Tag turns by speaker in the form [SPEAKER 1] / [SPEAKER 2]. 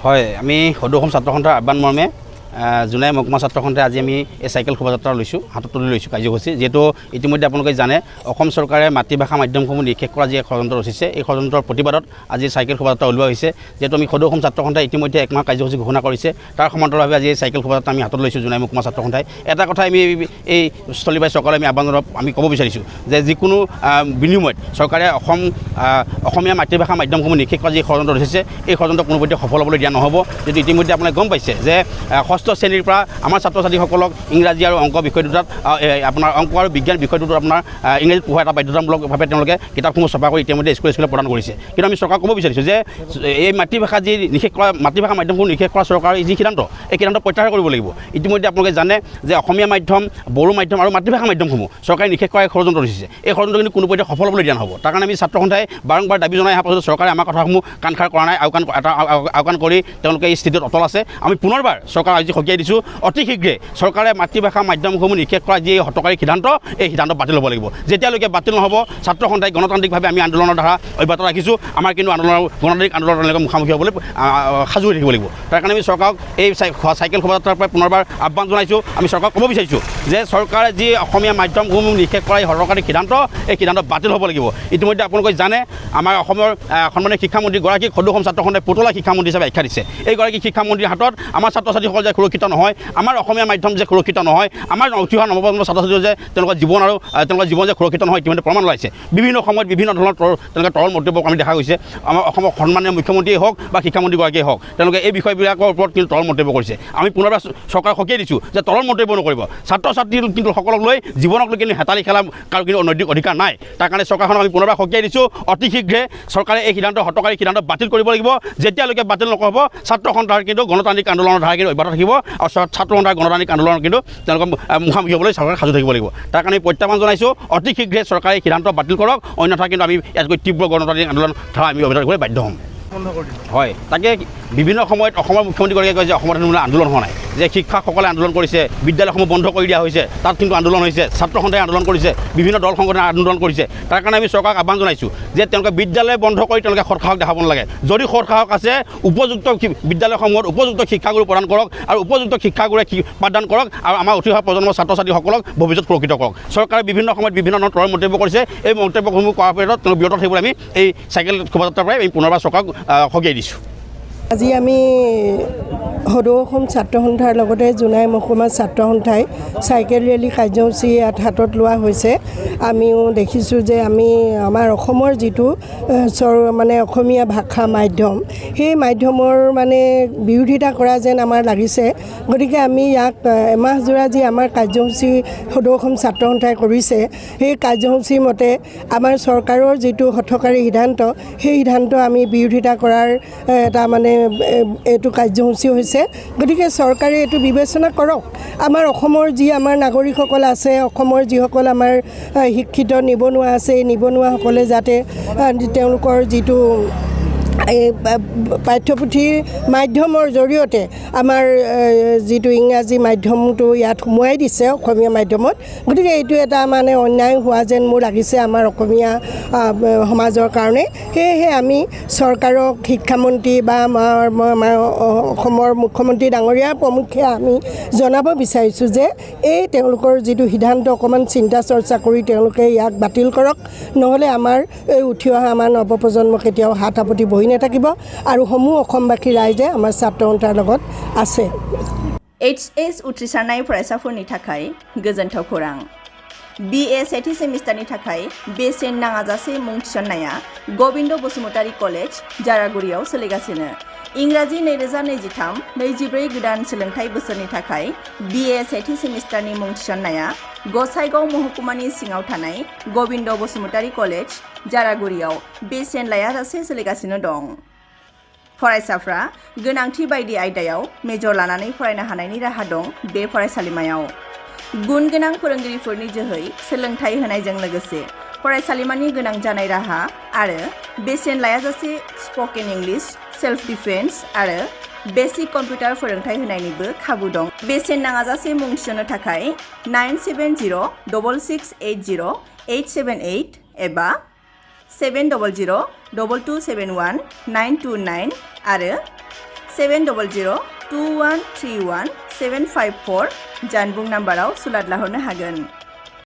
[SPEAKER 1] হয়, আমি সদৌ অসম ছাত্ৰ সন্থাৰ আহ্বান মৰ্মে জোনাই মহকুমা ছাত্ৰ সন্থাই আজি আমি এই চাইকেল শোভাযাত্ৰা লৈছোঁ, হাতত তুলি লৈছোঁ কাৰ্যসূচী। যিহেতু ইতিমধ্যে আপোনালোকে জানে অসম চৰকাৰে মাতৃভাষা মাধ্যমসমূহ নিষেধ কৰা যি ষড়যন্ত্ৰ ৰচিছে, এই ষড়যন্ত্ৰৰ প্ৰতিবাদত আজি চাইকেল শোভাযাত্ৰা ওলোৱা হৈছে। যিহেতু আমি সদৌ অসম ছাত্ৰ সন্থাই ইতিমধ্যে একমাহ কাৰ্যসূচী ঘোষণা কৰিছে, তাৰ সমান্তৰালভাৱে আজি এই চাইকেল শোভাযাত্ৰা আমি হাতত লৈছোঁ জোনাই মহকুমা ছাত্ৰ সন্থাই। এটা কথা আমি এই স্থলীবাই চৰকাৰলৈ আমি আহ্বান আমি ক'ব বিচাৰিছোঁ যে যিকোনো বিনিময়ত চৰকাৰে অসমীয়া মাতৃভাষা মাধ্যমসমূহ নিষেধ কৰা যি ষড়যন্ত্ৰ ৰচিছে, এই ষড়যন্ত্ৰ কোনোপধ্যে সফল হ'বলৈ দিয়া নহ'ব। যিটো ইতিমধ্যে আপোনালোকে গম পাইছে যে ষষ্ঠ শ্ৰেণীৰ পৰা আমাৰ ছাত্ৰ ছাত্ৰীসকলক ইংৰাজী আৰু অংক বিষয় দুটাত আপোনাৰ অংক আৰু বিজ্ঞান বিষয় দুটাত আপোনাৰ ইংৰাজীত পঢ়োৱা এটা বাধ্যতামূলকভাৱে তেওঁলোকে কিতাপসমূহ ছপা কৰি ইতিমধ্যে স্কুলে প্ৰদান কৰিছে। কিন্তু আমি চৰকাৰক ক'ব বিচাৰিছোঁ যে এই মাতৃভাষা যি নিষেধ কৰা মাতৃভাষা মাধ্যমসমূহ নিষেধ কৰা চৰকাৰৰ যি সিদ্ধান্ত, এই সিদ্ধান্ত প্ৰত্যাহাৰ কৰিব লাগিব। ইতিমধ্যে আপোনালোকে জানে যে অসমীয়া মাধ্যম, বড়ো মাধ্যম আৰু মাতৃভাষা মাধ্যমসমূহ চৰকাৰে নিষেধ কৰা ষড়যন্ত্ৰ ৰচিছে। এই ষড়যন্ত্ৰ কিন্তু কোনোপধ্যে সফল হ'বলৈ দিয়া নহ'ব। তাৰ কাৰণে আমি ছাত্ৰ সন্থাই বাৰম্বাৰ দাবী জনাই অহাৰ পাছত চৰকাৰে আমাৰ কথাসমূহ কাণসাৰ কৰা নাই, আওকাণ কৰি তেওঁলোকে এই স্থিতিত অটল আছে। আমি পুনৰবাৰ চৰকাৰক আজি সকীয়াই দিছোঁ, অতি শীঘ্ৰে চৰকাৰে মাতৃভাষা মাধ্যমসমূহ নিষেধ কৰা যি হঠকাৰী সিদ্ধান্ত, এই সিদ্ধান্ত বাতিল হ'ব লাগিব। যেতিয়ালৈকে বাতিল নহ'ব, ছাত্ৰ সন্থাই গণতান্ত্ৰিকভাৱে আমি আন্দোলনৰ ধাৰা অব্যাহত ৰাখিছোঁ। আমাৰ কিন্তু গণতান্ত্ৰিক আন্দোলনৰ তেওঁলোকে মুখামুখি হ'বলৈ সাজু হৈ থাকিব লাগিব। তাৰ কাৰণে আমি চৰকাৰক এই চাইকেল শোভাযাত্ৰাৰ পৰা পুনৰবাৰ আহ্বান জনাইছোঁ। আমি চৰকাৰক ক'ব বিচাৰিছোঁ যে চৰকাৰে যি অসমীয়া মাধ্যমসমূহ নিষেধ কৰা এই হঠকাৰী সিদ্ধান্ত, এই সিদ্ধান্ত বাতিল হ'ব লাগিব। ইতিমধ্যে আপোনালোকে জানে আমাৰ অসমৰ সন্মানীয় শিক্ষামন্ত্ৰীগৰাকীক সদৌ অসম ছাত্ৰ সন্থাই পুতলা শিক্ষামন্ত্ৰী হিচাপে আখ্যা দিছে। এইগৰাকী শিক্ষামন্ত্ৰীৰ হাতত আমাৰ ছাত্ৰ ছাত্ৰীসকল যে সুৰক্ষিত নহয়, আমাৰ অসমীয়া মাধ্যম যে সুৰক্ষিত নহয়, আমাৰ উঠি অহা নৱপ্ৰজন্মৰ ছাত্ৰ ছাত্ৰীৰ যে তেওঁলোকৰ জীৱন যে সুৰক্ষিত নহয়, ইতিমধ্যে প্ৰমাণ ওলাইছে। বিভিন্ন সময়ত বিভিন্ন ধৰণৰ তেওঁলোকে তৰল মন্তব্য আমি দেখা গৈছে। আমাৰ অসমৰ সন্মানীয় মুখ্যমন্ত্ৰীয়ে হওক বা শিক্ষামন্ত্ৰীগৰাকীয়ে হওক, তেওঁলোকে এই বিষয়বিলাকৰ ওপৰত কিন্তু তৰল মন্তব্য কৰিছে। আমি পুনৰবাৰ চৰকাৰক সকীয়াই দিছোঁ যে তৰল মন্তব্য নকৰিব। ছাত্ৰ ছাত্ৰী কিন্তু সকলক লৈ জীৱনক লৈ কিন্তু হেতালি খেলা কাৰো কিন্তু নৈতিক অধিকাৰ নাই। তাৰ কাৰণে চৰকাৰখনক আমি পুনৰবাৰ সকীয়াই দিছোঁ, অতি শীঘ্ৰে চৰকাৰে এই সিদ্ধান্ত হঠকাৰী সিদ্ধান্ত বাতিল কৰিব লাগিব। যেতিয়ালৈকে বাতিল নকৰিব, ছাত্ৰ সন্থাৰ কিন্তু গণতান্ত্ৰিক আন্দোলনৰ ধাৰা কিন্তু অব্যাহত থাকিব আৰু ছাত্ৰ সন্থাৰ গণতান্ত্ৰিক আন্দোলনৰ কিন্তু তেওঁলোকে মুখামুখি হ'বলৈ চৰকাৰে সাজু থাকিব লাগিব। তাৰ কাৰণে প্ৰত্যাহ্বান জনাইছোঁ, অতি শীঘ্ৰে চৰকাৰে এই সিদ্ধান্ত বাতিল কৰক, অন্যথা কিন্তু আমি ইয়াতকৈ তীব্ৰ গণতান্ত্ৰিক আন্দোলন ধাৰা আমি অব্যাহত কৰিবলৈ বাধ্য হ'ম। হয়, তাকে বিভিন্ন সময়ত অসমৰ মুখ্যমন্ত্ৰীগৰাকীয়ে কয় যে অসমত হেনো আন্দোলন হোৱা নাই, যে শিক্ষকসকলে আন্দোলন কৰিছে, বিদ্যালয়সমূহ বন্ধ কৰি দিয়া হৈছে, তাত কিন্তু আন্দোলন হৈছে, ছাত্ৰ সন্থাই আন্দোলন কৰিছে, বিভিন্ন দল সংগঠনে আন্দোলন কৰিছে। তাৰ কাৰণে আমি চৰকাৰক আহ্বান জনাইছোঁ যে তেওঁলোকে বিদ্যালয় বন্ধ কৰি তেওঁলোকে সৎসাহস দেখাব নালাগে। যদি সৎসাহস আছে, উপযুক্ত বিদ্যালয়সমূহত উপযুক্ত শিক্ষাগুৰু প্ৰদান কৰক আৰু উপযুক্ত শিক্ষাগুৰুৱে পাঠদান কৰক আৰু আমাৰ উঠি অহা প্ৰজন্মৰ ছাত্ৰ ছাত্ৰীসকলক ভৱিষ্যত সুৰক্ষিত কৰক। চৰকাৰে বিভিন্ন সময়ত বিভিন্ন ধৰণৰ তৰল মন্তব্য কৰিছে। এই মন্তব্যসমূহ কৰাৰ পিছত তেওঁলোক বিৰত থাকিবলৈ আমি এই চাইকেল শোভাযাত্ৰাৰ পৰাই আমি পুনৰবাৰ চৰকাৰক সকীয়াই দিছোঁ।
[SPEAKER 2] আজি আমি সদৌ অসম ছাত্ৰ সন্থাৰ লগতে জোনাই মহকুমা ছাত্ৰ সন্থাই চাইকেল ৰেলী কাৰ্যসূচী ইয়াত হাতত লোৱা হৈছে। আমিও দেখিছোঁ যে আমাৰ অসমৰ যিটো মানে অসমীয়া ভাষা মাধ্যম, সেই মাধ্যমৰ মানে বিৰোধিতা কৰা যেন আমাৰ লাগিছে। গতিকে আমি ইয়াক এমাহজোৰা যি আমাৰ কাৰ্যসূচী সদৌ অসম ছাত্ৰ সন্থাই কৰিছে, সেই কাৰ্যসূচী মতে আমাৰ চৰকাৰৰ যিটো হঠকাৰী সিদ্ধান্ত, সেই সিদ্ধান্ত আমি বিৰোধিতা কৰাৰ এটা মানে এইটো কাৰ্যসূচী হৈছে। গতিকে চৰকাৰে এইটো বিবেচনা কৰক। আমাৰ অসমৰ যি আমাৰ নাগৰিকসকল আছে, অসমৰ যিসকল আমাৰ শিক্ষিত নিবনুৱা আছে, এই নিবনুৱাসকলে যাতে তেওঁলোকৰ যিটো এই পাঠ্যপুথিৰ মাধ্যমৰ জৰিয়তে আমাৰ যিটো ইংৰাজী মাধ্যমটো ইয়াত সোমোৱাই দিছে অসমীয়া মাধ্যমত। গতিকে এইটো এটা মানে অন্যায় হোৱা যেন মোৰ লাগিছে আমাৰ অসমীয়া সমাজৰ কাৰণে। সেয়েহে আমি চৰকাৰক, শিক্ষামন্ত্ৰী বা আমাৰ অসমৰ মুখ্যমন্ত্ৰী ডাঙৰীয়া প্ৰমুখ্যে আমি জনাব বিচাৰিছোঁ যে এই তেওঁলোকৰ যিটো সিদ্ধান্ত অকণমান চিন্তা চৰ্চা কৰি তেওঁলোকে ইয়াক বাতিল কৰক। নহ'লে আমাৰ এই উঠি অহা আমাৰ নৱপ্ৰজন্ম কেতিয়াও হাত সাৱটি বহি নাথাকিব আৰু সমূহ অসমবাসী ৰাইজে আমাৰ ছাত্ৰ সন্থাৰ লগত আছে।
[SPEAKER 3] HS উथ्रिसारनाय फरायसाफोरनि थाखाय गोजोनथाव खौरां। BA सेथि सेमिस्टारनि थाखाय बेसेन नाङाजासे मुं थिसननाया गबिन्द बसुमतारी कलेज जारागुरियाव सोलिगासिनो। इंराजि 2023-24 गोदान सोलोंथाइ बोसोरनि थाखाय BA सेथि सेमिस्टारनि मुं थिसननाया गसाइगाव महकुमानि सिङाव थानाय गबिन्द बसुमतारी कलेज जारागुरियाव बेसेन लायाजासे सोलिगासिनो दं। फरायसाफ्रा गोनांथि बायदि आयदायाव मेजर लानानै फरायनो हानायनि राहा दं बे फरायसालिमायाव। गुन गोनां फोरोंगिरिफोरनि जोहै सोलोंथाइ होनायजों लोगोसे फरायसालिमानि गोनां जानाय राहा आरो बेसेन लायाजासे स्पोकेन इंलिश, सेल्फ डिफेन्स आरो बेसिक कम्पिउटार फोरोंथाइ होनायनिबो खाबु दं। बेसेन नाङाजासे मुं थिसननो थाखाय 970226807878 एबा 7002271929 आरो 7002131 754 जानबुं नाम्बाराव सुलाद लाहरनो हागोन।